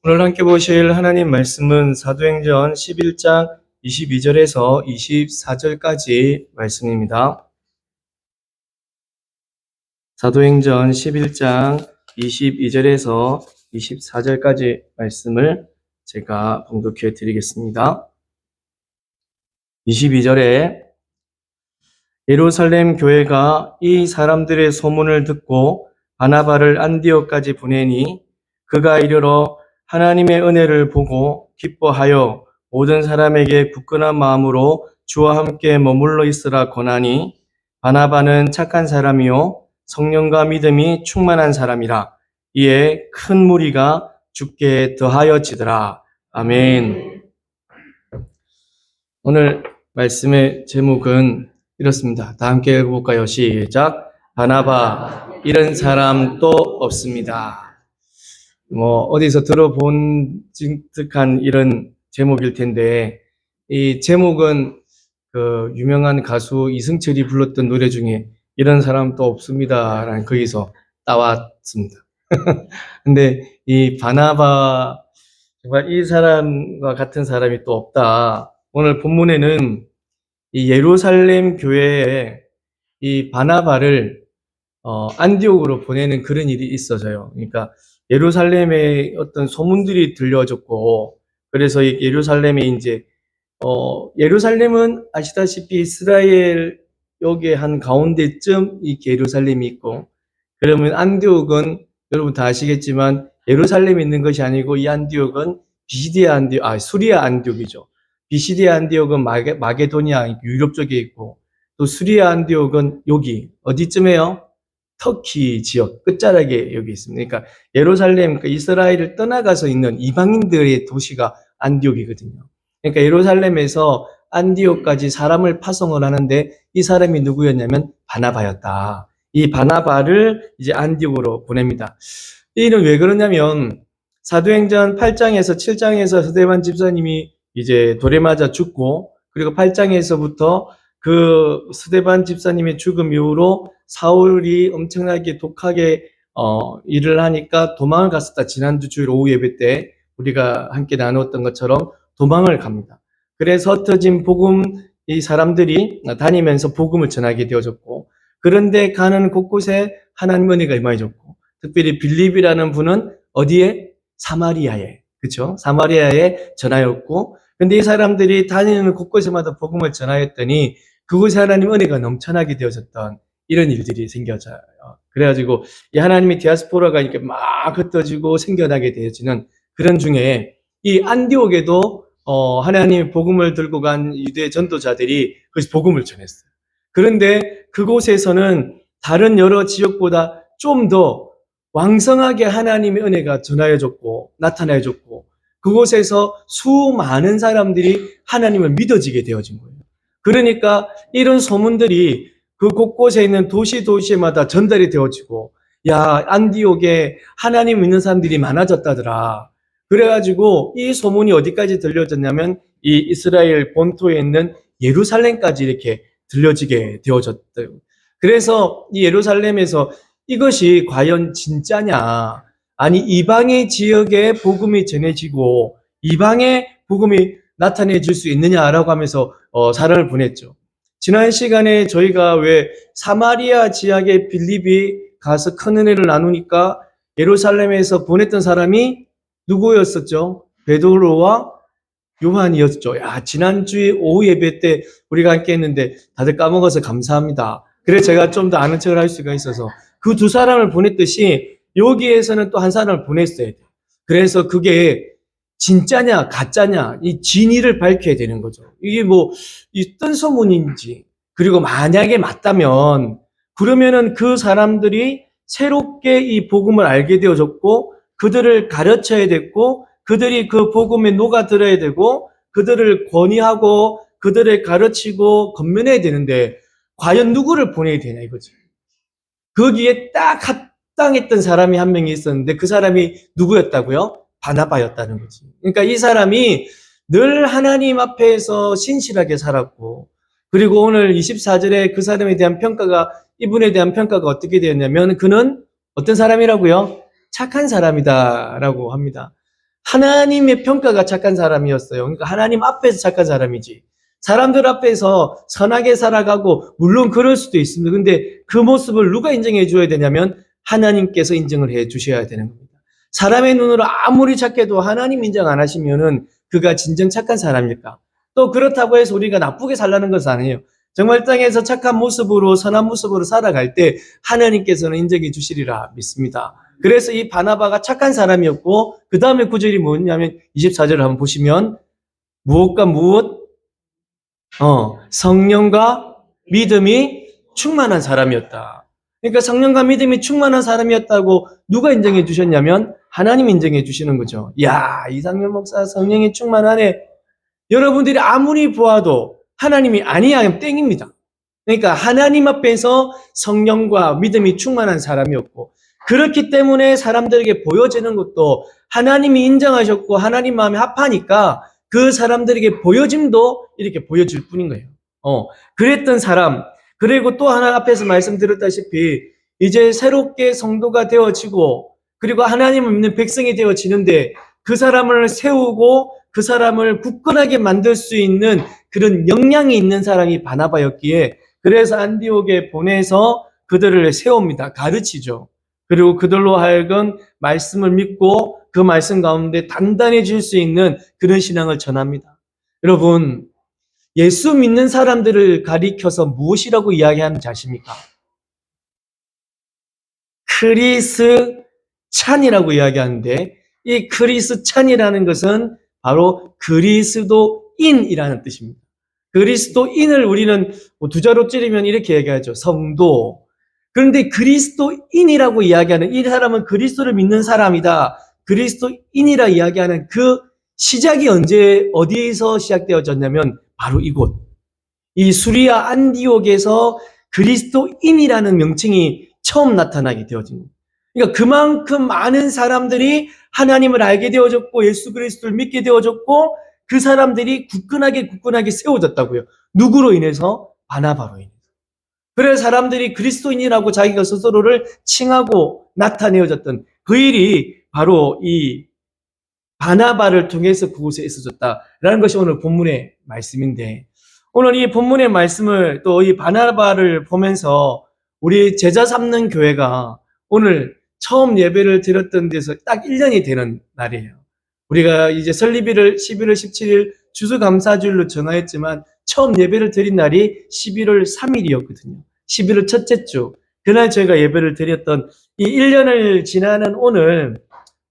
오늘 함께 보실 하나님 말씀은 사도행전 11장 22절에서 24절까지 말씀입니다. 사도행전 11장 22절에서 24절까지 말씀을 제가 봉독해 드리겠습니다. 22절에 예루살렘 교회가 이 사람들의 소문을 듣고 바나바를 안디옥까지 보내니 그가 이르러 하나님의 은혜를 보고 기뻐하여 모든 사람에게 굳건한 마음으로 주와 함께 머물러 있으라 권하니 바나바는 착한 사람이요 성령과 믿음이 충만한 사람이라. 이에 큰 무리가 주께 더하여지더라. 아멘. 오늘 말씀의 제목은 이렇습니다. 다 함께 읽어볼까요? 시작. 바나바, 이런 사람 또 없습니다. 어디서 들어본 듯한 이런 제목일 텐데, 이 제목은 그 유명한 가수 이승철이 불렀던 노래 중에 이런 사람 또 없습니다 라는 거기서 따왔습니다. 근데 이 바나바, 정말 이 사람과 같은 사람이 또 없다. 오늘 본문에는 이 예루살렘 교회에 이 바나바를 안디옥으로 보내는 그런 일이 있어져요. 그러니까 예루살렘에 어떤 소문들이 들려졌고, 그래서 이 예루살렘에 이제 예루살렘은 아시다시피 이스라엘 여기에 한 가운데쯤 이 예루살렘이 있고, 그러면 안디옥은 여러분 다 아시겠지만 예루살렘에 있는 것이 아니고 이 안디옥은 수리아 안디옥이죠. 비시디아 안디옥은 마게도니아 유럽 쪽에 있고, 또 수리아 안디옥은 여기 어디쯤에요? 터키 지역 끝자락에 여기 있습니다. 그러니까 예루살렘, 그러니까 이스라엘을 떠나가서 있는 이방인들의 도시가 안디옥이거든요. 그러니까 예루살렘에서 안디옥까지 사람을 파송을 하는데 이 사람이 누구였냐면 바나바였다. 이 바나바를 이제 안디옥으로 보냅니다. 이는 왜 그러냐면 사도행전 8장에서 7장에서 스데반 집사님이 이제 돌에 맞아 죽고, 그리고 8장에서부터 그 스데반 집사님의 죽음 이후로 사울이 엄청나게 독하게 일을 하니까 도망을 갔었다. 지난주 주일 오후 예배 때 우리가 함께 나누었던 것처럼 도망을 갑니다. 그래서 흩어진 복음, 이 사람들이 다니면서 복음을 전하게 되어졌고, 그런데 가는 곳곳에 하나님 은혜가 임하여졌고, 특별히 빌립이라는 분은 어디에? 사마리아에, 그렇죠? 사마리아에 전하였고, 근데 이 사람들이 다니는 곳곳마다 복음을 전하였더니 그곳에 하나님 은혜가 넘쳐나게 되어졌던 이런 일들이 생겨져요. 그래가지고 이 하나님의 디아스포라가 이렇게 막 흩어지고 생겨나게 되어지는 그런 중에 이 안디옥에도 하나님의 복음을 들고 간 유대 전도자들이 그것이 복음을 전했어요. 그런데 그곳에서는 다른 여러 지역보다 좀 더 왕성하게 하나님의 은혜가 전하여졌고 나타나여졌고, 그곳에서 수많은 사람들이 하나님을 믿어지게 되어진 거예요. 그러니까 이런 소문들이 그 곳곳에 있는 도시마다 전달이 되어지고, 야, 안디옥에 하나님 믿는 사람들이 많아졌다더라. 그래가지고 이 소문이 어디까지 들려졌냐면 이 이스라엘 본토에 있는 예루살렘까지 이렇게 들려지게 되어졌대요. 그래서 이 예루살렘에서 이것이 과연 진짜냐, 아니 이방의 지역에 복음이 전해지고 이방의 복음이 나타내질 수 있느냐라고 하면서 사람을 보냈죠. 지난 시간에 저희가 왜 사마리아 지역의 빌립이 가서 큰 은혜를 나누니까 예루살렘에서 보냈던 사람이 누구였었죠? 베드로와 요한이었죠. 야, 지난주에 오후 예배 때 우리가 함께 했는데 다들 까먹어서 감사합니다. 그래서 제가 좀 더 아는 척을 할 수가 있어서 그 두 사람을 보냈듯이 여기에서는 또 한 사람을 보냈어야 돼요. 그래서 그게 진짜냐 가짜냐 이 진위를 밝혀야 되는 거죠. 이게 뭐 어떤 소문인지, 그리고 만약에 맞다면 그러면은 그 사람들이 새롭게 이 복음을 알게 되어졌고 그들을 가르쳐야 됐고, 그들이 그 복음에 녹아들어야 되고 그들을 권위하고 그들을 가르치고 건면해야 되는데 과연 누구를 보내야 되냐 이거지. 거기에 딱 합당했던 사람이 한 명이 있었는데 그 사람이 누구였다고요? 바나바였다는 거지. 그러니까 이 사람이 늘 하나님 앞에서 신실하게 살았고, 그리고 오늘 24절에 그 사람에 대한 평가가, 이분에 대한 평가가 어떻게 되었냐면 그는 어떤 사람이라고요? 착한 사람이다라고 합니다. 하나님의 평가가 착한 사람이었어요. 그러니까 하나님 앞에서 착한 사람이지. 사람들 앞에서 선하게 살아가고 물론 그럴 수도 있습니다. 근데 그 모습을 누가 인정해 줘야 되냐면 하나님께서 인정을 해 주셔야 되는 겁니다. 사람의 눈으로 아무리 착해도 하나님 인정 안 하시면은 그가 진정 착한 사람일까? 또 그렇다고 해서 우리가 나쁘게 살라는 것은 아니에요. 정말 땅에서 착한 모습으로 선한 모습으로 살아갈 때 하나님께서는 인정해 주시리라 믿습니다. 그래서 이 바나바가 착한 사람이었고 그 다음에 구절이 뭐냐면 24절을 한번 보시면 무엇과 무엇? 성령과 믿음이 충만한 사람이었다. 그러니까 성령과 믿음이 충만한 사람이었다고 누가 인정해 주셨냐면 하나님 인정해 주시는 거죠. 야, 이상열 목사 성령이 충만하네. 여러분들이 아무리 보아도 하나님이 아니야 하면 땡입니다. 그러니까 하나님 앞에서 성령과 믿음이 충만한 사람이었고 그렇기 때문에 사람들에게 보여지는 것도 하나님이 인정하셨고 하나님 마음에 합하니까 그 사람들에게 보여짐도 이렇게 보여질 뿐인 거예요. 그랬던 사람, 그리고 또 하나 앞에서 말씀드렸다시피 이제 새롭게 성도가 되어지고 그리고 하나님을 믿는 백성이 되어지는데 그 사람을 세우고 그 사람을 굳건하게 만들 수 있는 그런 역량이 있는 사람이 바나바였기에 그래서 안디옥에 보내서 그들을 세웁니다. 가르치죠. 그리고 그들로 하여금 말씀을 믿고 그 말씀 가운데 단단해질 수 있는 그런 신앙을 전합니다. 여러분, 예수 믿는 사람들을 가리켜서 무엇이라고 이야기하는지 아십니까? 크리스찬이라고 이야기하는데 이 크리스찬이라는 것은 바로 그리스도인이라는 뜻입니다. 그리스도인을 우리는 두 자로 찌르면 이렇게 얘기하죠. 성도. 그런데 그리스도인이라고 이야기하는 이 사람은 그리스도를 믿는 사람이다. 그리스도인이라 이야기하는 그 시작이 어디에서 시작되어졌냐면 바로 이곳. 이 수리아 안디옥에서 그리스도인이라는 명칭이 처음 나타나게 되어진 겁니다. 그러니까 그만큼 많은 사람들이 하나님을 알게 되어졌고 예수 그리스도를 믿게 되어졌고 그 사람들이 굳건하게 세워졌다고요. 누구로 인해서? 바나바로 인해서. 그래서 사람들이 그리스도인이라고 자기가 스스로를 칭하고 나타내어졌던 그 일이 바로 이 바나바를 통해서 그곳에 있어졌다라는 것이 오늘 본문의 말씀인데 오늘 이 본문의 말씀을 또 이 바나바를 보면서 우리 제자 삼는 교회가 오늘 처음 예배를 드렸던 데서 딱 1년이 되는 날이에요. 우리가 이제 설립일을 11월 17일 주수감사주일로 정하였지만 처음 예배를 드린 날이 11월 3일이었거든요. 11월 첫째 주. 그날 저희가 예배를 드렸던 이 1년을 지나는 오늘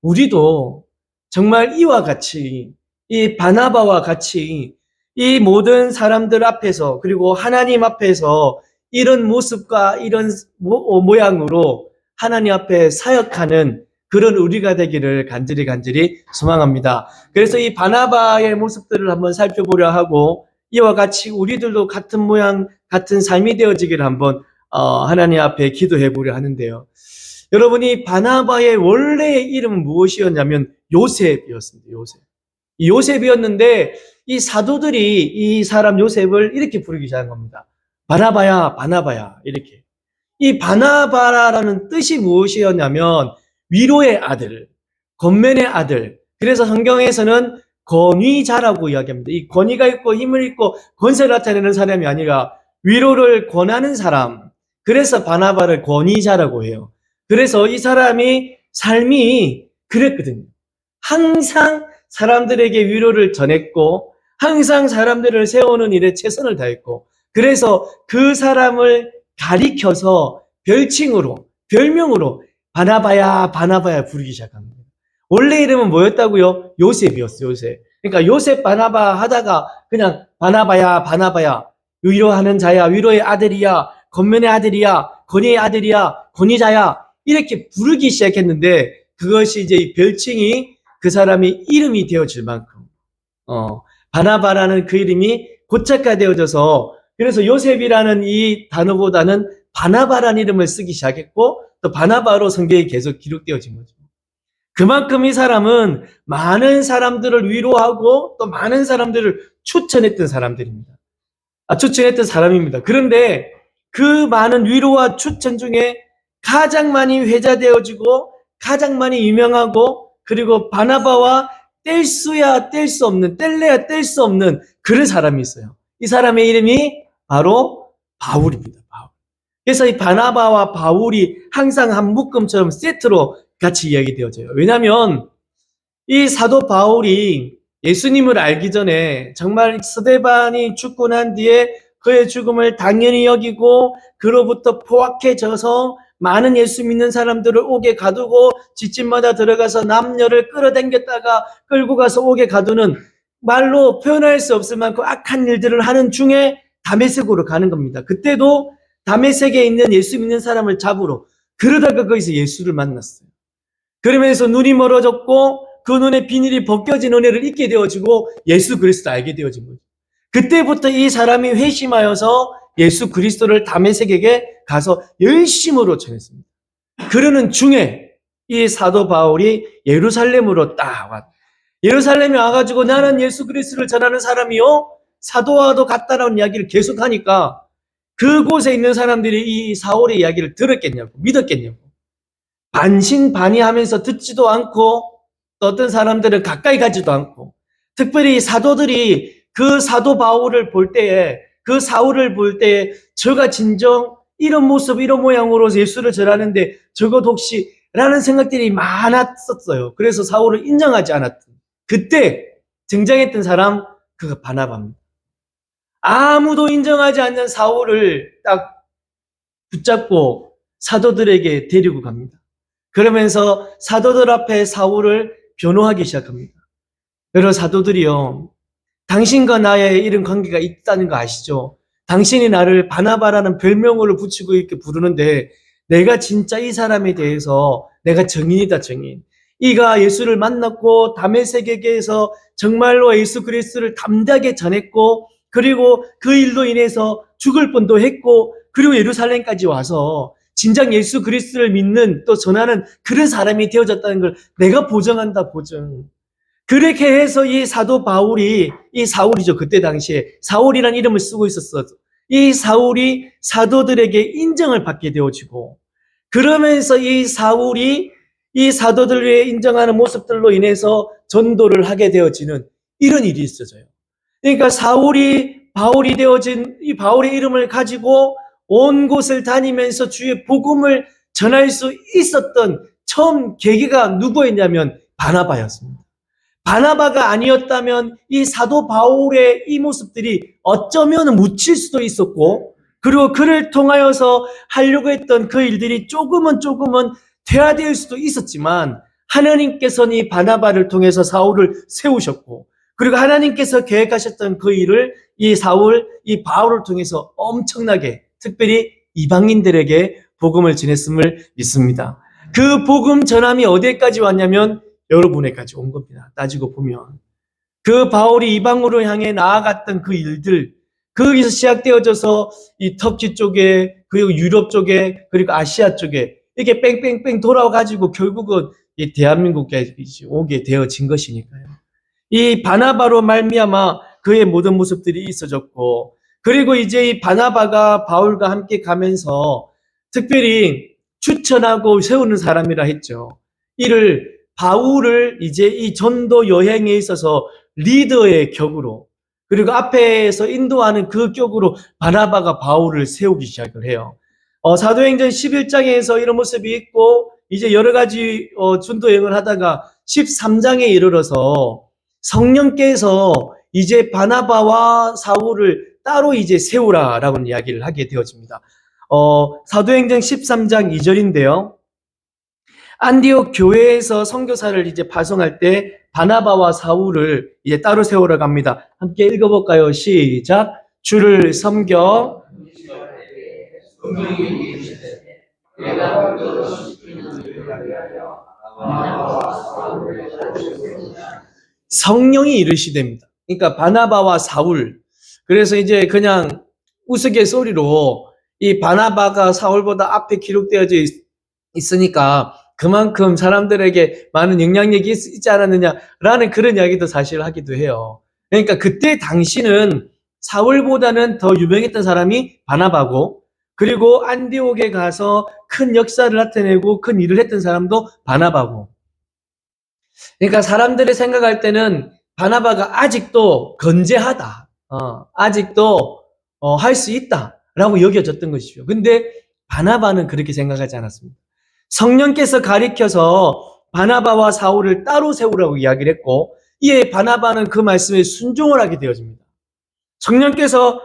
우리도 정말 이와 같이 이 바나바와 같이 이 모든 사람들 앞에서 그리고 하나님 앞에서 이런 모습과 이런 모양으로 하나님 앞에 사역하는 그런 우리가 되기를 간절히 소망합니다. 그래서 이 바나바의 모습들을 한번 살펴보려 하고 이와 같이 우리들도 같은 모양 같은 삶이 되어지기를 한번 하나님 앞에 기도해 보려 하는데요. 여러분이 바나바의 원래의 이름은 무엇이었냐면 요셉이었습니다. 요셉이었는데 이 사도들이 이 사람 요셉을 이렇게 부르기 시작한 겁니다. 바나바야 이렇게. 이 바나바라는 뜻이 무엇이었냐면 위로의 아들, 권면의 아들. 그래서 성경에서는 권위자라고 이야기합니다. 이 권위가 있고 힘을 있고 권세를 나타내는 사람이 아니라 위로를 권하는 사람. 그래서 바나바를 권위자라고 해요. 그래서 이 사람이 삶이 그랬거든요. 항상 사람들에게 위로를 전했고 항상 사람들을 세우는 일에 최선을 다했고 그래서 그 사람을 가리켜서 별명으로 바나바야 부르기 시작합니다. 원래 이름은 뭐였다고요? 요셉이었어요. 요셉. 그러니까 요셉 바나바 하다가 그냥 바나바야 위로하는 자야, 위로의 아들이야, 권면의 아들이야, 권위의 아들이야, 권위자야 이렇게 부르기 시작했는데 그것이 이제 별칭이 그 사람이 이름이 되어질 만큼 바나바라는 그 이름이 고착화되어져서 그래서 요셉이라는 이 단어보다는 바나바라는 이름을 쓰기 시작했고 또 바나바로 성경에 계속 기록되어진 거죠. 그만큼 이 사람은 많은 사람들을 위로하고 또 많은 사람들을 추천했던 사람입니다. 그런데 그 많은 위로와 추천 중에 가장 많이 회자되어지고 가장 많이 유명하고 그리고 바나바와 뗄래야 뗄 수 없는 그런 사람이 있어요. 이 사람의 이름이 바로 바울입니다. 바울. 그래서 이 바나바와 바울이 항상 한 묶음처럼 세트로 같이 이야기되어져요. 왜냐하면 이 사도 바울이 예수님을 알기 전에 정말 스데반이 죽고 난 뒤에 그의 죽음을 당연히 여기고 그로부터 포악해져서 많은 예수 믿는 사람들을 옥에 가두고 집집마다 들어가서 남녀를 끌어당겼다가 끌고 가서 옥에 가두는 말로 표현할 수 없을 만큼 악한 일들을 하는 중에 다메섹으로 가는 겁니다. 그때도 다메섹에 있는 예수 믿는 사람을 잡으러 그러다가 거기서 예수를 만났어요. 그러면서 눈이 멀어졌고 그 눈에 비닐이 벗겨진 은혜를 잊게 되어지고 예수 그리스도를 알게 되어진 거죠. 그때부터 이 사람이 회심하여서 예수 그리스도를 다메섹에게 가서 열심으로 전했습니다. 그러는 중에 이 사도 바울이 예루살렘으로 딱 왔. 예루살렘에 와가지고 나는 예수 그리스도를 전하는 사람이요 사도와도 같다라는 이야기를 계속하니까 그곳에 있는 사람들이 이 사울의 이야기를 들었겠냐고 믿었겠냐고 반신반의하면서 듣지도 않고 또 어떤 사람들은 가까이 가지도 않고 특별히 사도들이 그 사도 바울을 볼 때에 그 사울을 볼 때에 저가 진정 이런 모습 이런 모양으로 예수를 전하는데 저것 혹시 라는 생각들이 많았었어요. 그래서 사울을 인정하지 않았던 그때 등장했던 사람 그가 바나바입니다. 아무도 인정하지 않는 사울을 딱 붙잡고 사도들에게 데리고 갑니다. 그러면서 사도들 앞에 사울을 변호하기 시작합니다. 여러분 사도들이요. 당신과 나의 이런 관계가 있다는 거 아시죠? 당신이 나를 바나바라는 별명으로 붙이고 이렇게 부르는데 내가 진짜 이 사람에 대해서 내가 정인이다 정인. 이가 예수를 만났고 다메섹에게서 정말로 예수 그리스도를 담대하게 전했고 그리고 그 일로 인해서 죽을 뻔도 했고 그리고 예루살렘까지 와서 진작 예수 그리스도를 믿는 또 전하는 그런 사람이 되어졌다는 걸 내가 보증한다 보증. 그렇게 해서 이 사도 바울이 이 사울이죠. 그때 당시에 사울이라는 이름을 쓰고 있었어. 이 사울이 사도들에게 인정을 받게 되어지고 그러면서 이 사울이 이 사도들의 인정하는 모습들로 인해서 전도를 하게 되어지는 이런 일이 있어져요. 그러니까 사울이 바울이 되어진 이 바울의 이름을 가지고 온 곳을 다니면서 주의 복음을 전할 수 있었던 처음 계기가 누구였냐면 바나바였습니다. 바나바가 아니었다면 이 사도 바울의 이 모습들이 어쩌면 묻힐 수도 있었고 그리고 그를 통하여서 하려고 했던 그 일들이 조금은 퇴화될 수도 있었지만 하나님께서는 이 바나바를 통해서 사울을 세우셨고 그리고 하나님께서 계획하셨던 그 일을 이 사울, 이 바울을 통해서 엄청나게 특별히 이방인들에게 복음을 전했음을 믿습니다. 그 복음 전함이 어디까지 왔냐면 여러분에까지 온 겁니다. 따지고 보면 그 바울이 이방으로 향해 나아갔던 그 일들 거기서 시작되어져서 이 터키 쪽에 그리고 유럽 쪽에 그리고 아시아 쪽에 이렇게 뺑뺑뺑 돌아가지고 결국은 이 대한민국에 오게 되어진 것이니까요. 이 바나바로 말미암아 그의 모든 모습들이 있어졌고 그리고 이제 이 바나바가 바울과 함께 가면서 특별히 추천하고 세우는 사람이라 했죠. 이를 바울을 이제 이 전도 여행에 있어서 리더의 격으로 그리고 앞에서 인도하는 그 격으로 바나바가 바울을 세우기 시작을 해요. 사도행전 11장에서 이런 모습이 있고 이제 여러 가지 전도 여행을 하다가 13장에 이르러서 성령께서 이제 바나바와 사울을 따로 이제 세우라라고 이야기를 하게 되어집니다. 사도행전 13장 2절인데요. 안디옥 교회에서 선교사를 이제 파송할 때 바나바와 사울을 이제 따로 세우러 갑니다. 함께 읽어볼까요? 시작. 주를 섬겨 성령이 이르시됩니다. 그러니까 바나바와 사울. 그래서 이제 그냥 우스갯소리로 이 바나바가 사울보다 앞에 기록되어져 있으니까 그만큼 사람들에게 많은 영향력이 있지 않았느냐라는 그런 이야기도 사실 하기도 해요. 그러니까 그때 당시는 사울보다는 더 유명했던 사람이 바나바고 그리고 안디옥에 가서 큰 역사를 나타내고 큰 일을 했던 사람도 바나바고 그러니까 사람들이 생각할 때는 바나바가 아직도 건재하다. 아직도 할 수 있다라고 여겨졌던 것이죠. 근데 바나바는 그렇게 생각하지 않았습니다. 성령께서 가리켜서 바나바와 사울을 따로 세우라고 이야기를 했고, 이에 바나바는 그 말씀에 순종을 하게 되어집니다. 성령께서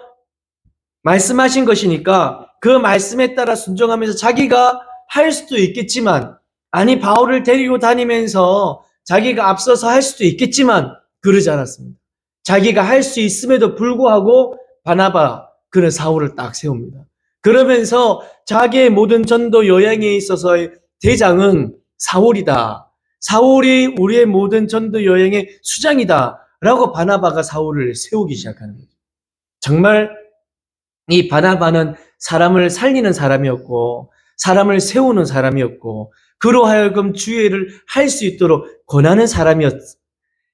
말씀하신 것이니까 그 말씀에 따라 순종하면서 자기가 할 수도 있겠지만, 아니 바울을 데리고 다니면서 자기가 앞서서 할 수도 있겠지만 그러지 않았습니다. 자기가 할 수 있음에도 불구하고 바나바, 그는 사울을 딱 세웁니다. 그러면서 자기의 모든 전도 여행에 있어서의 대장은 사울이다. 사울이 우리의 모든 전도 여행의 수장이다. 라고 바나바가 사울을 세우기 시작하는 거죠. 정말 이 바나바는 사람을 살리는 사람이었고, 사람을 세우는 사람이었고, 그로 하여금 주의를 할 수 있도록 권하는 사람이었어요.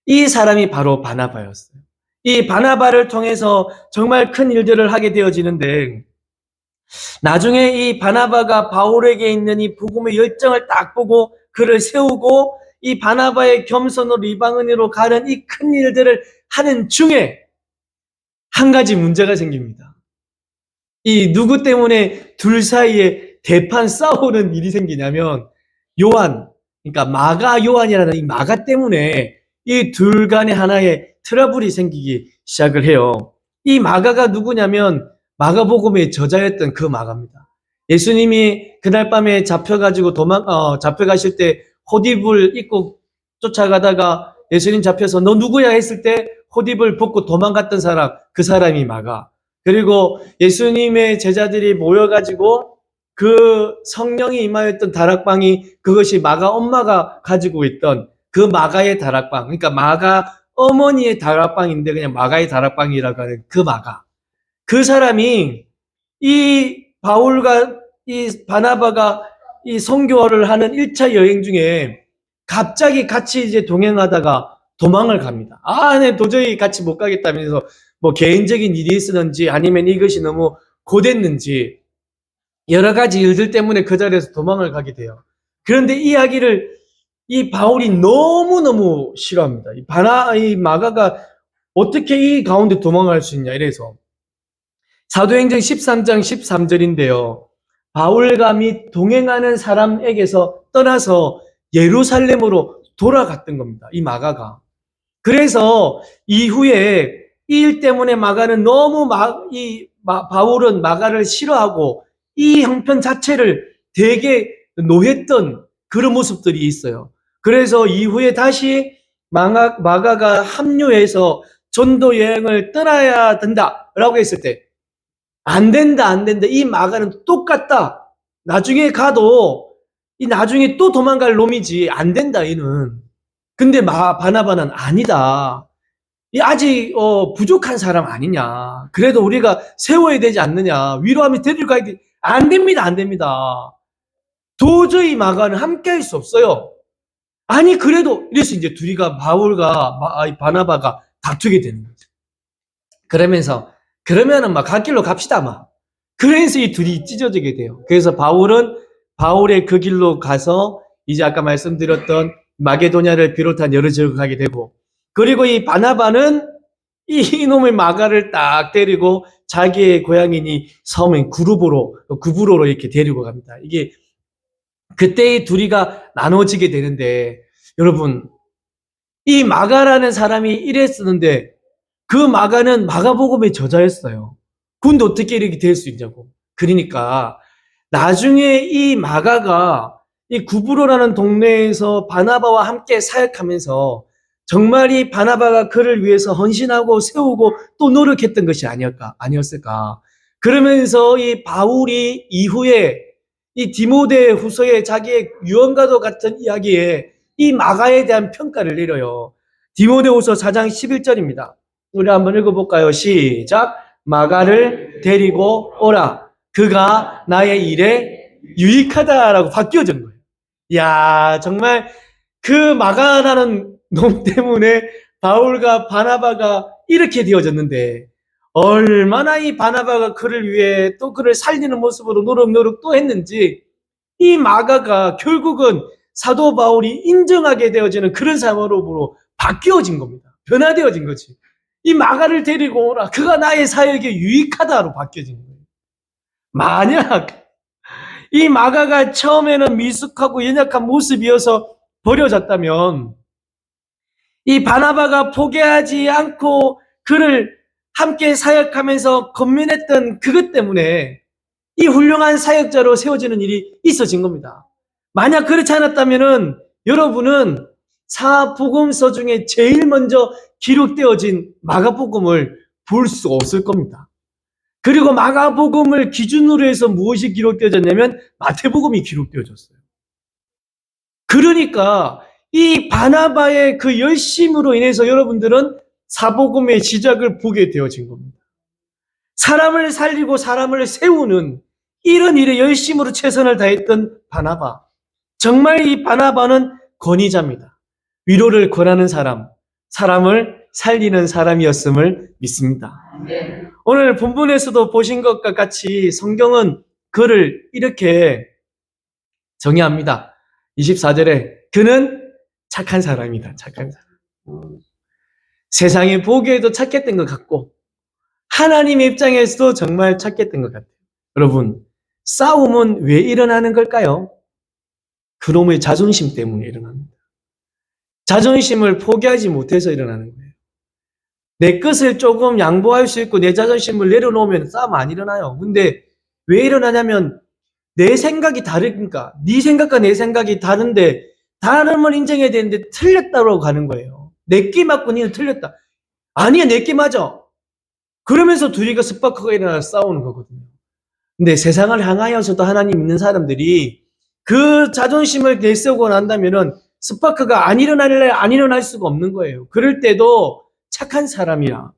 이 사람이 바로 바나바였어요. 이 바나바를 통해서 정말 큰 일들을 하게 되어지는데, 나중에 이 바나바가 바울에게 있는 이 복음의 열정을 딱 보고 그를 세우고, 이 바나바의 겸손으로 이방인으로 가는 이 큰 일들을 하는 중에 한 가지 문제가 생깁니다. 이 누구 때문에 둘 사이에 대판 싸우는 일이 생기냐면, 요한, 그러니까 마가 요한이라는 이 마가 때문에 이 둘 간의 하나의 트러블이 생기기 시작을 해요. 이 마가가 누구냐면 마가복음의 저자였던 그 마가입니다. 예수님이 그날 밤에 잡혀가지고 잡혀가실 때 호디불 입고 쫓아가다가 예수님 잡혀서 너 누구야 했을 때 호디불 벗고 도망갔던 사람, 그 사람이 마가. 그리고 예수님의 제자들이 모여가지고 그 성령이 임하였던 다락방이, 그것이 마가 엄마가 가지고 있던 그 마가의 다락방, 그러니까 마가 어머니의 다락방인데 그냥 마가의 다락방이라고 하는 그 마가. 그 사람이 이 바울과 이 바나바가 이 선교를 하는 1차 여행 중에 갑자기 같이 이제 동행하다가 도망을 갑니다. 네, 도저히 같이 못 가겠다면서 뭐 개인적인 일이 있었는지 아니면 이것이 너무 고됐는지 여러 가지 일들 때문에 그 자리에서 도망을 가게 돼요. 그런데 이 이야기를 이 바울이 너무너무 싫어합니다. 이 마가가 어떻게 이 가운데 도망갈 수 있냐 이래서 사도행전 13장 13절인데요. 바울과 및 동행하는 사람에게서 떠나서 예루살렘으로 돌아갔던 겁니다. 이 마가가. 그래서 이후에 이 일 때문에 마가는 너무 바울은 마가를 싫어하고 이 형편 자체를 되게 노했던 그런 모습들이 있어요. 그래서 이후에 다시 마가가 합류해서 전도 여행을 떠나야 된다라고 했을 때 안 된다, 안 된다. 이 마가는 똑같다. 나중에 가도 이 나중에 또 도망갈 놈이지. 안 된다, 이는. 근데 바나바는 아니다. 이 아직 부족한 사람 아니냐. 그래도 우리가 세워야 되지 않느냐. 위로하며 데리고 가야 돼. 안 됩니다, 안 됩니다. 도저히 마가는 함께 할 수 없어요. 아니 그래도 이래서 이제 둘이가 바울과 바나바가 다투게 되는 거죠. 그러면서 그러면은 막 갈 길로 갑시다 막. 그래서 이 둘이 찢어지게 돼요. 그래서 바울은 바울의 그 길로 가서 이제 아까 말씀드렸던 마게도냐를 비롯한 여러 지역을 가게 되고, 그리고 이 바나바는 이놈의 마가를 딱 데리고 자기의 고향인 이 섬인 구브로로 이렇게 데리고 갑니다. 이게 그때 이 둘이가 나눠지게 되는데, 여러분 이 마가라는 사람이 이랬었는데 그 마가는 마가복음의 저자였어요. 근데 어떻게 이렇게 될 수 있냐고. 그러니까 나중에 이 마가가 이 구브로라는 동네에서 바나바와 함께 사역하면서 정말 이 바나바가 그를 위해서 헌신하고 세우고 또 노력했던 것이 아니었을까. 그러면서 이 바울이 이후에 이 디모데 후서에 자기의 유언과도 같은 이야기에 이 마가에 대한 평가를 내려요. 디모데후서 4장 11절입니다. 우리 한번 읽어볼까요? 시작. 마가를 데리고 오라. 그가 나의 일에 유익하다라고 바뀌어진 거예요. 이야, 정말 그 마가라는 놈 때문에 바울과 바나바가 이렇게 되어졌는데, 얼마나 이 바나바가 그를 위해 또 그를 살리는 모습으로 노력 또 했는지 이 마가가 결국은 사도 바울이 인정하게 되어지는 그런 사람으로 바뀌어진 겁니다. 변화되어진 거지. 이 마가를 데리고 오라. 그가 나의 사역에 유익하다로 바뀌어진 거예요. 만약 이 마가가 처음에는 미숙하고 연약한 모습이어서 버려졌다면 이 바나바가 포기하지 않고 그를 함께 사역하면서 건면했던 그것 때문에 이 훌륭한 사역자로 세워지는 일이 있어진 겁니다. 만약 그렇지 않았다면은 여러분은 사복음서 중에 제일 먼저 기록되어진 마가복음을 볼 수 없을 겁니다. 그리고 마가복음을 기준으로 해서 무엇이 기록되어졌냐면 마태복음이 기록되어졌어요. 그러니까 이 바나바의 그 열심으로 인해서 여러분들은 사복음의 시작을 보게 되어진 겁니다. 사람을 살리고 사람을 세우는 이런 일에 열심으로 최선을 다했던 바나바. 정말 이 바나바는 권위자입니다. 위로를 권하는 사람, 사람을 살리는 사람이었음을 믿습니다. 오늘 본문에서도 보신 것과 같이 성경은 그를 이렇게 정의합니다. 24절에 그는 착한 사람이다. 착한 사람. 세상에 보기에도 착했던 것 같고 하나님의 입장에서도 정말 착했던 것 같아요. 여러분, 싸움은 왜 일어나는 걸까요? 그놈의 자존심 때문에 일어납니다. 자존심을 포기하지 못해서 일어나는 거예요. 내 것을 조금 양보할 수 있고 내 자존심을 내려놓으면 싸움 안 일어나요. 근데 왜 일어나냐면 내 생각이 다르니까. 네 생각과 내 생각이 다른데 다름을 인정해야 되는데 틀렸다고 가는 거예요. 내게 맞고 니는 틀렸다. 아니야, 내게 맞아. 그러면서 둘이가 스파크가 일어나서 싸우는 거거든요. 근데 세상을 향하여서도 하나님 믿는 사람들이 그 자존심을 내세우고 난다면은 스파크가 안 일어날 수가 없는 거예요. 그럴 때도 착한 사람이야.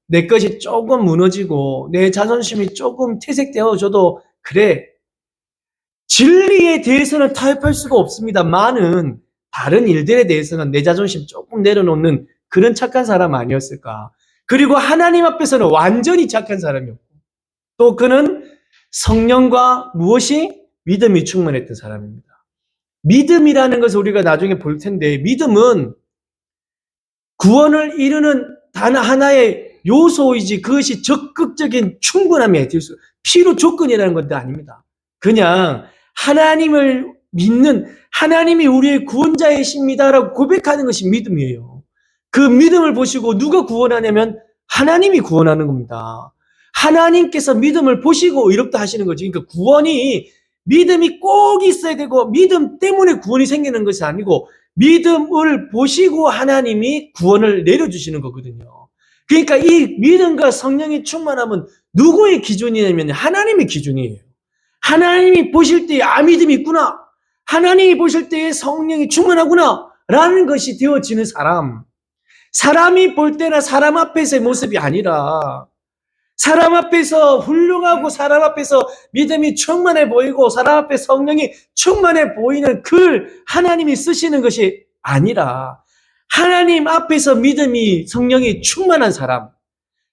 내 것이 조금 무너지고 내 자존심이 조금 퇴색되어져도 그래. 진리에 대해서는 타협할 수가 없습니다. 많은 다른 일들에 대해서는 내 자존심 조금 내려놓는 그런 착한 사람 아니었을까. 그리고 하나님 앞에서는 완전히 착한 사람이었고 또 그는 성령과 무엇이? 믿음이 충만했던 사람입니다. 믿음이라는 것을 우리가 나중에 볼 텐데 믿음은 구원을 이루는 단 하나의 요소이지 그것이 적극적인 충분함이 될 수, 필요 조건이라는 것도 아닙니다. 그냥 하나님을 믿는 하나님이 우리의 구원자이십니다라고 고백하는 것이 믿음이에요. 그 믿음을 보시고 누가 구원하냐면 하나님이 구원하는 겁니다. 하나님께서 믿음을 보시고 의롭다 하시는 거지. 그러니까 구원이 믿음이 꼭 있어야 되고 믿음 때문에 구원이 생기는 것이 아니고 믿음을 보시고 하나님이 구원을 내려주시는 거거든요. 그러니까 이 믿음과 성령이 충만함은 누구의 기준이냐면 하나님의 기준이에요. 하나님이 보실 때에 믿음이 있구나. 하나님이 보실 때에 성령이 충만하구나. 라는 것이 되어지는 사람. 사람이 볼 때나 사람 앞에서의 모습이 아니라 사람 앞에서 훌륭하고 사람 앞에서 믿음이 충만해 보이고 사람 앞에 성령이 충만해 보이는 글 하나님이 쓰시는 것이 아니라 하나님 앞에서 믿음이 성령이 충만한 사람,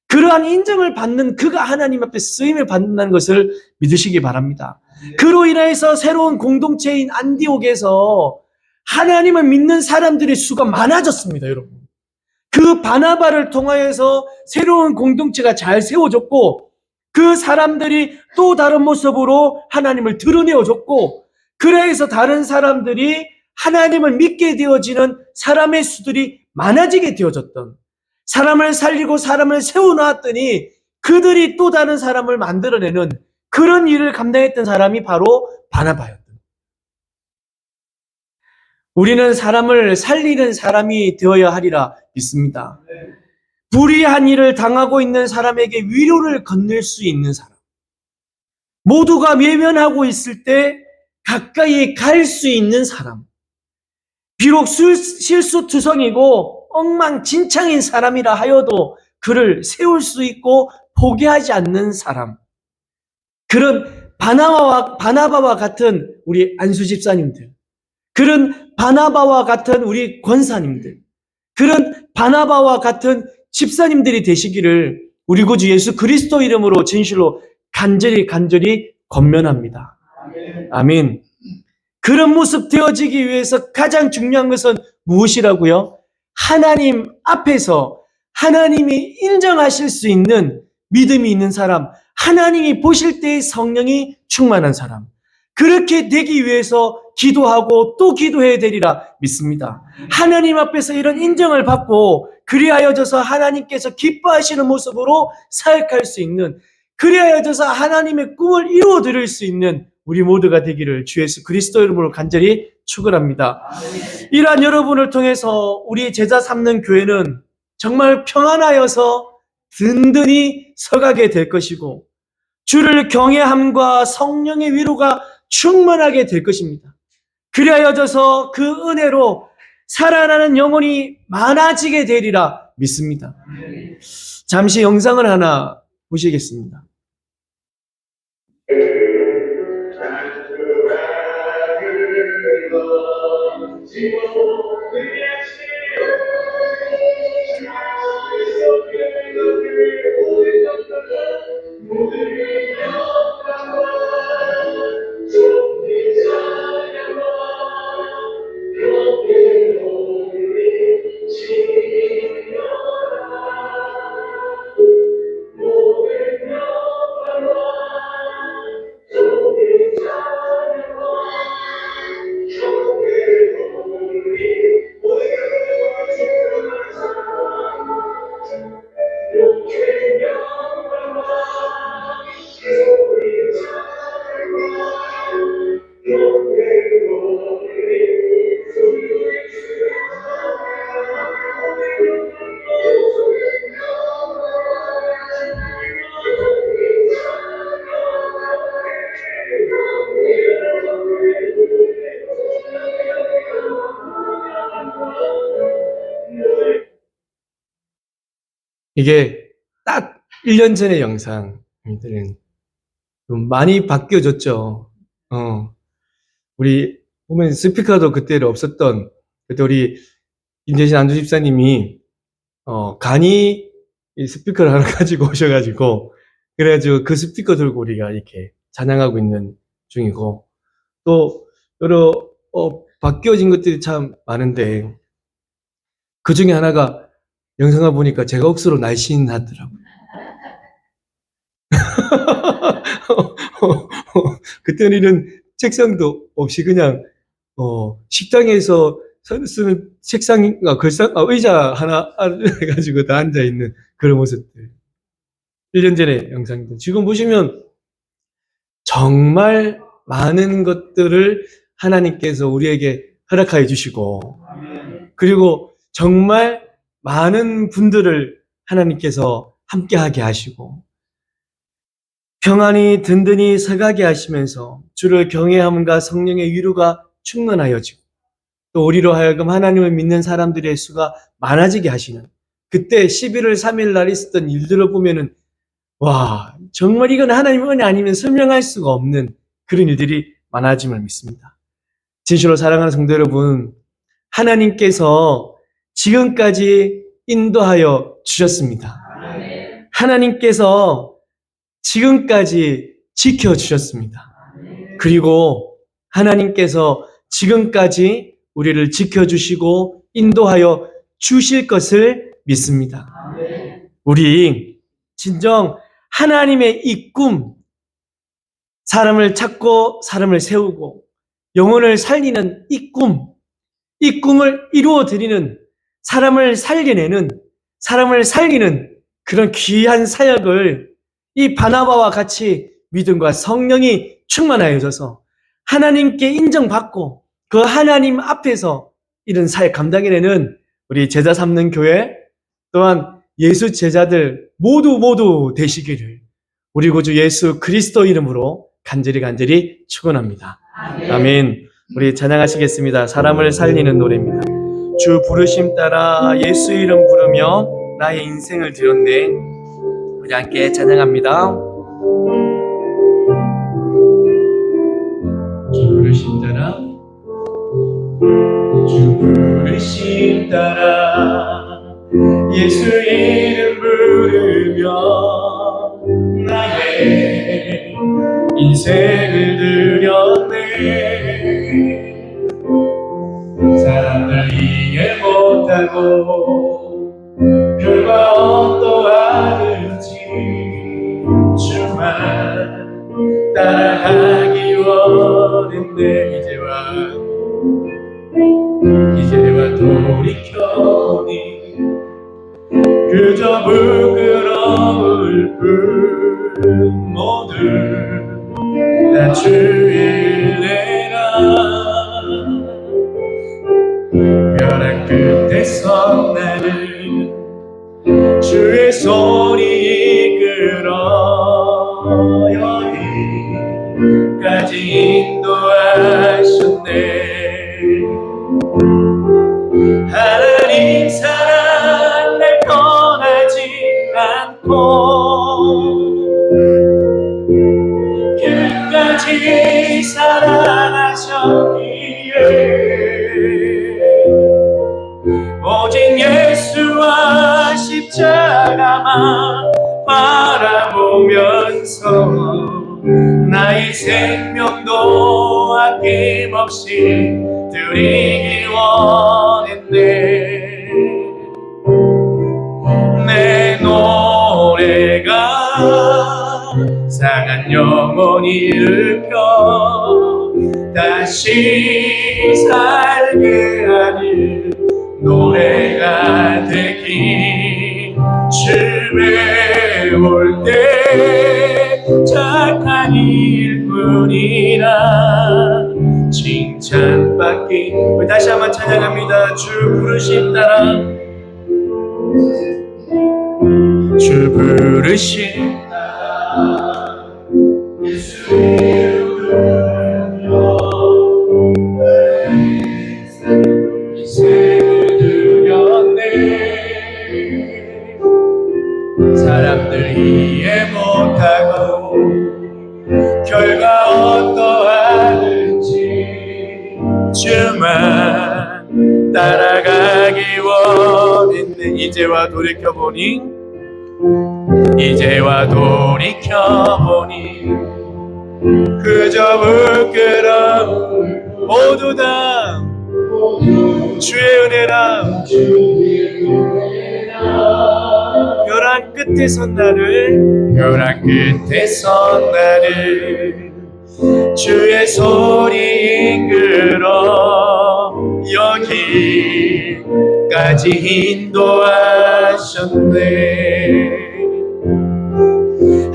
그러한 인정을 받는 그가 하나님 앞에 쓰임을 받는다는 것을 믿으시기 바랍니다. 그로 인해서 새로운 공동체인 안디옥에서 하나님을 믿는 사람들의 수가 많아졌습니다, 여러분. 그 바나바를 통하여서 새로운 공동체가 잘 세워졌고 그 사람들이 또 다른 모습으로 하나님을 드러내어줬고 그래서 다른 사람들이 하나님을 믿게 되어지는 사람의 수들이 많아지게 되어졌던, 사람을 살리고 사람을 세워놨더니 그들이 또 다른 사람을 만들어내는 그런 일을 감당했던 사람이 바로 바나바였던. 우리는 사람을 살리는 사람이 되어야 하리라 믿습니다. 불의한 일을 당하고 있는 사람에게 위로를 건넬 수 있는 사람. 모두가 외면하고 있을 때 가까이 갈 수 있는 사람. 비록 실수투성이고 엉망진창인 사람이라 하여도 그를 세울 수 있고 포기하지 않는 사람. 그런 바나바와 같은 우리 안수 집사님들. 그런 바나바와 같은 우리 권사님들, 그런 바나바와 같은 집사님들이 되시기를 우리 구주 예수 그리스도 이름으로 진실로 간절히 권면합니다. 아멘. 그런 모습 되어지기 위해서 가장 중요한 것은 무엇이라고요? 하나님 앞에서 하나님이 인정하실 수 있는 믿음이 있는 사람, 하나님이 보실 때의 성령이 충만한 사람, 그렇게 되기 위해서 기도하고 또 기도해야 되리라 믿습니다. 하나님 앞에서 이런 인정을 받고 그리하여져서 하나님께서 기뻐하시는 모습으로 사역할 수 있는, 그리하여져서 하나님의 꿈을 이루어 드릴 수 있는 우리 모두가 되기를 주 예수 그리스도 이름으로 간절히 축원합니다. 이러한 여러분을 통해서 우리 제자 삼는 교회는 정말 평안하여서 든든히 서가게 될 것이고 주를 경외함과 성령의 위로가 충만하게 될 것입니다. 그리하여져서 그 은혜로 살아나는 영혼이 많아지게 되리라 믿습니다. 잠시 영상을 하나 보시겠습니다. 이게 딱 1년 전의 영상들은 좀 많이 바뀌어졌죠. 우리 보면 스피커도 그때는 없었던, 그때 우리 임재신 안주 집사님이 간이 이 스피커를 하나 가지고 오셔가지고, 그래가지고 그 스피커 들고 우리가 이렇게 찬양하고 있는 중이고, 또 여러 바뀌어진 것들이 참 많은데 그 중에 하나가 영상을 보니까 제가 억수로 날씬하더라고요. 그때는 이런 책상도 없이 그냥 식당에서 쓰는 책상, 의자 하나 해가지고 다 앉아있는 그런 모습들. 1년 전의 영상들. 지금 보시면 정말 많은 것들을 하나님께서 우리에게 허락하여 주시고, 그리고 정말 많은 분들을 하나님께서 함께하게 하시고, 평안히 든든히 서가게 하시면서 주를 경외함과 성령의 위로가 충만하여지고, 또 우리로 하여금 하나님을 믿는 사람들의 수가 많아지게 하시는, 그때 11월 3일 날 있었던 일들을 보면은 와, 정말 이건 하나님의 은혜 아니면 설명할 수가 없는 그런 일들이 많아짐을 믿습니다. 진실로 사랑하는 성도 여러분, 하나님께서 지금까지 인도하여 주셨습니다. 하나님께서 지금까지 지켜주셨습니다. 그리고 하나님께서 지금까지 우리를 지켜주시고 인도하여 주실 것을 믿습니다. 우리 진정 하나님의 이 꿈, 사람을 찾고 사람을 세우고 영혼을 살리는 이 꿈을 이루어 드리는, 사람을 살려내는, 사람을 살리는 그런 귀한 사역을 이 바나바와 같이 믿음과 성령이 충만하여져서 하나님께 인정받고 그 하나님 앞에서 이런 사역 감당해내는 우리 제자 삼는 교회, 또한 예수 제자들 모두 되시기를 우리 구주 예수 그리스도 이름으로 간절히 축원합니다. 아멘. 우리 찬양하시겠습니다. 사람을 살리는 노래입니다. 주 부르심 따라 예수 이름 부르며 나의 인생을 드렸네. 우리 함께 찬양합니다. 주 부르심 따라, 주 부르심 따라 예수 이름 부르며 나의 인생을 드렸네. 결과 어떠하든지 주만 따라가기 원했네. 이제와 돌이켜보니 그저 부끄러울 뿐 모두 다 주의 은혜라. 벼랑 끝에서 나를 주의 손이 이끌어 여기까지 인도하셨네. 하나님 사랑 날 떠나지 않고 끝까지 사랑하셨기에 오직 예수와 십자가만 바라보면서 나의 생명도 아낌없이 드리기 원했네. 내 노래가 상한 영혼이 일으켜 다시 살게 하는 노래가 되기. 주에 올 때 착한 일뿐이라 칭찬받기. 우리 다시 한번 찬양합니다. 주 부르심 따라, 주 부르심 따라 예수의 이름으로 인생을 드렸네. 사람들 이해 못하고 결과 어떠하든지 주만 따라가기 원했네. 이제와 돌이켜보니 그저 부끄러움 모두 다 주의 은혜라. 벼랑 끝에서 나를 주의 손이 이끌어 여기까지 인도하셨네.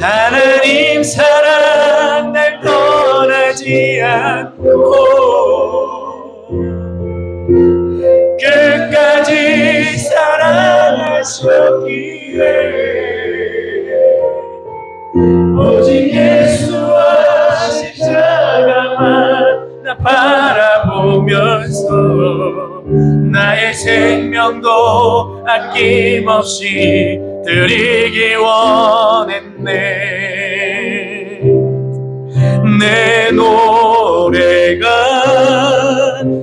하나님 사랑 날 떠나지 않고 끝까지 사랑하셨기에 오직 예수와 십자가만 나 바라보면서 나의 생명도 아낌없이 드리기 원했네. 내 노래가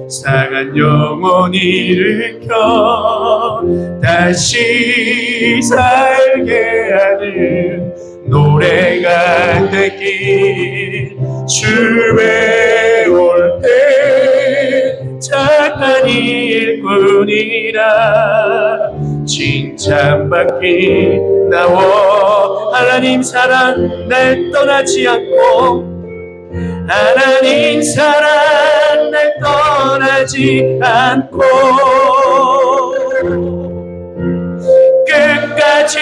상한 영혼이 일으켜 다시 살게 하는 노래가 되길. 주에 올 때 착한 일뿐이라 칭찬받기 나와. 하나님 사랑 날 떠나지 않고 하나님 사랑 날 떠나지 않고 끝까지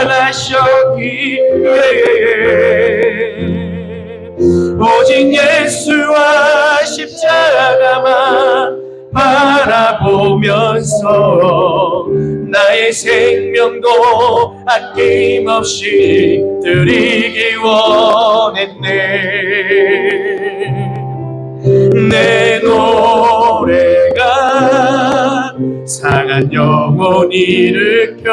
사랑하셨기에 오직 예수와 십자가만 바라보면서 나의 생명도 아낌없이 드리기 원했네. 내 노래가 상한 영혼이 일으켜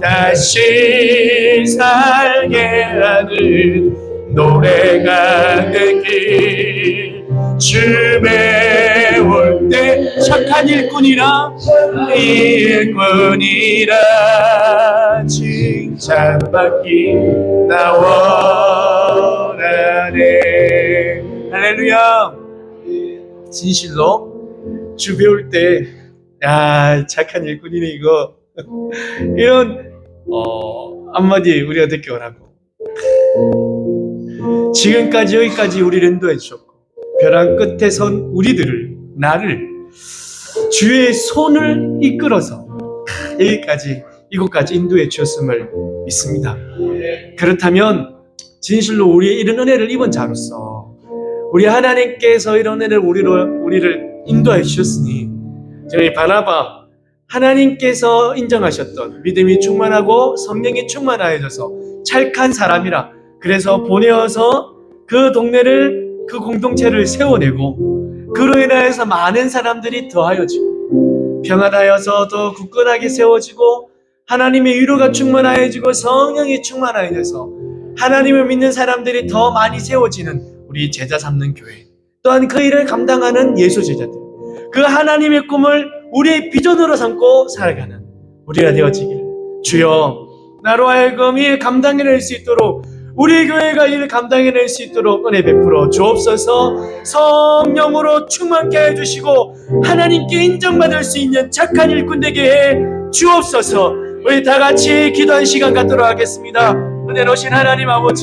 다시 살게 하는 노래가 되길. 주에 올 때 착한 일꾼이라 칭찬받기 나 원하네. 할렐루야. 진실로 주 배울 때 야, 착한 일꾼이네 이거. 이런 한마디 우리가 듣기 원하고, 지금까지 여기까지 우리를 인도해 주셨고, 벼랑 끝에 선 우리들을, 나를 주의 손을 이끌어서 여기까지, 이곳까지 인도해 주셨음을 믿습니다. 그렇다면 진실로 우리의 이런 은혜를 입은 자로서 우리 하나님께서 이런 은혜를 우리를 인도해 주셨으니, 저희 바나바, 하나님께서 인정하셨던 믿음이 충만하고 성령이 충만하여져서 착한 사람이라 그래서 보내어서 그 동네를, 그 공동체를 세워내고, 그로 인하여서 많은 사람들이 더하여지고 평안하여서 더 굳건하게 세워지고 하나님의 위로가 충만하여지고 성령이 충만하여져서 하나님을 믿는 사람들이 더 많이 세워지는 우리 제자 삼는 교회, 또한 그 일을 감당하는 예수 제자들, 그 하나님의 꿈을 우리의 비전으로 삼고 살아가는 우리가 되어지기를 주여, 나로 하여금 이 감당해낼 수 있도록, 우리 교회가 이를 감당해낼 수 있도록 은혜 베풀어 주옵소서. 성령으로 충만케 해주시고 하나님께 인정받을 수 있는 착한 일꾼 되게 해 주옵소서. 우리 다 같이 기도한 시간 갖도록 하겠습니다. 은혜로우신 하나님 아버지,